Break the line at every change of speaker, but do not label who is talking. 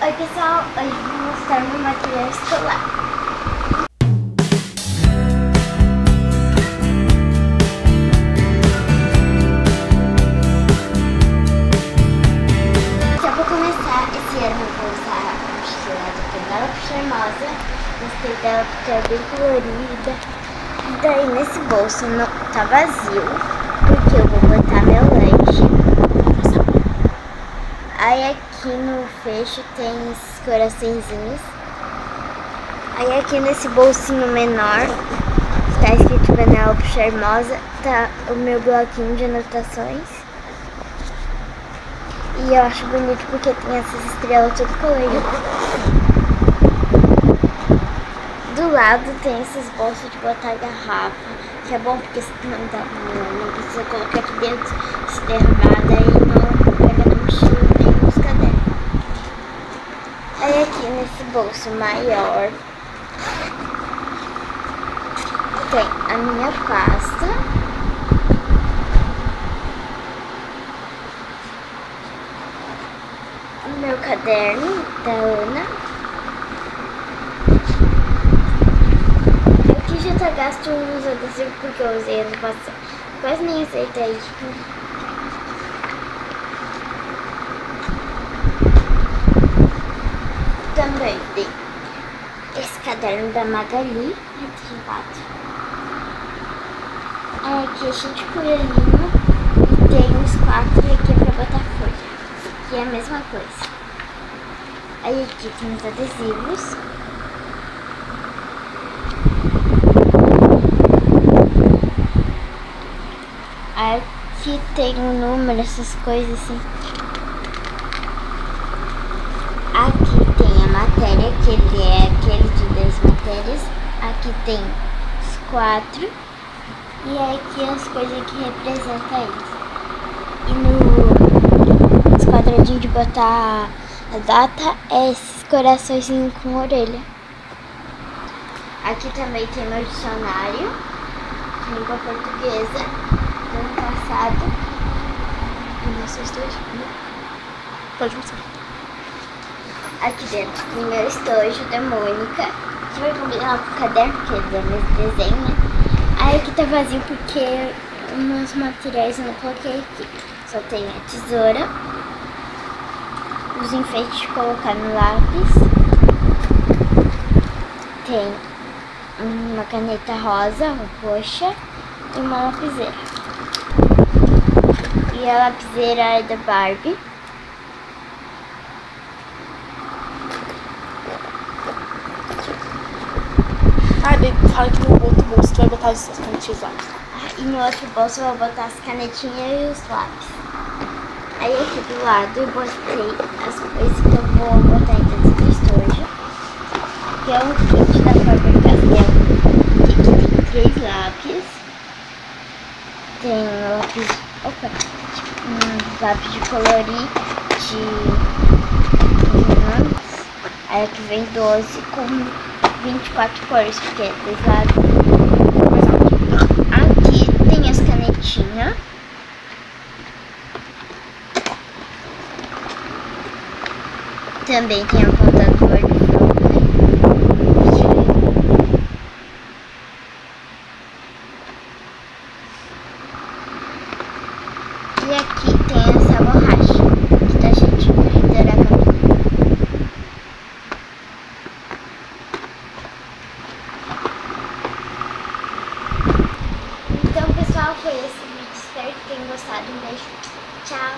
Oi pessoal, hoje vou mostrar meu material escolar. Só para começar, esse ano eu vou usar a mochila da Penélope Charmosa. Gostei dela porque é bem colorida. E daí nesse bolso não tá vazio, porque eu vou botar meu lanche. Aí aqui no fecho tem esses coraçõezinhos. Aí aqui nesse bolsinho menor, que tá escrito Penélope Charmosa, tá o meu bloquinho de anotações. E eu acho bonito porque tem essas estrelas tudo coloridas. Do lado tem esses bolsos de botar garrafa, que é bom porque não precisa colocar aqui dentro, se derramar, daí não pega na mochila nem nos cadernos. Aí aqui nesse bolso maior tem a minha pasta, o meu caderno da Ana. Aqui já tá gasto uns adesivos porque eu usei ano passado, quase nem usei daí. Também tem esse caderno da Magali, de lado. Aqui é cheio de coelhinho e tem uns 4 aqui pra botar folha, que é a mesma coisa. Aí aqui tem os adesivos. Aqui tem um número, essas coisas assim. Aqui tem a matéria, que ele é aquele de 10 matérias. Aqui tem os 4. E aqui as coisas que representam eles. E nos quadradinhos de botar a data, é esses coraçõezinhos com orelha. Aqui também tem meu dicionário, de língua portuguesa, do ano passado. E nosso estojo. Pode mostrar. Aqui dentro tem meu estojo da Mônica, que vai combinar com o caderno, porque é do mesmo desenho, né? Aí aqui tá vazio porque uns materiais eu não coloquei aqui. Só tem a tesoura, os enfeites de colocar no lápis, tem uma caneta rosa, roxa e uma lapiseira. E a lapiseira é da Barbie.
Fala que no outro bolso tu vai botar as canetinhas lá.
E no outro bolso eu vou botar as canetinhas e os lápis. Aí aqui do lado eu botei as coisas que eu vou botar dentro do estojo. Que é um kit da Faber-Castell. Que tem 3 lápis. Tem lápis... Opa! Lápis de colorir de... Aí aqui vem 12 com 24 cores, porque é 2 lados. Aqui tem as canetinhas. Também tem apontador de fruta. E aqui tem essa borracha, que tá cheia de glitter a capinha. Então pessoal, foi esse vídeo, espero que tenham gostado. Um beijo, tchau!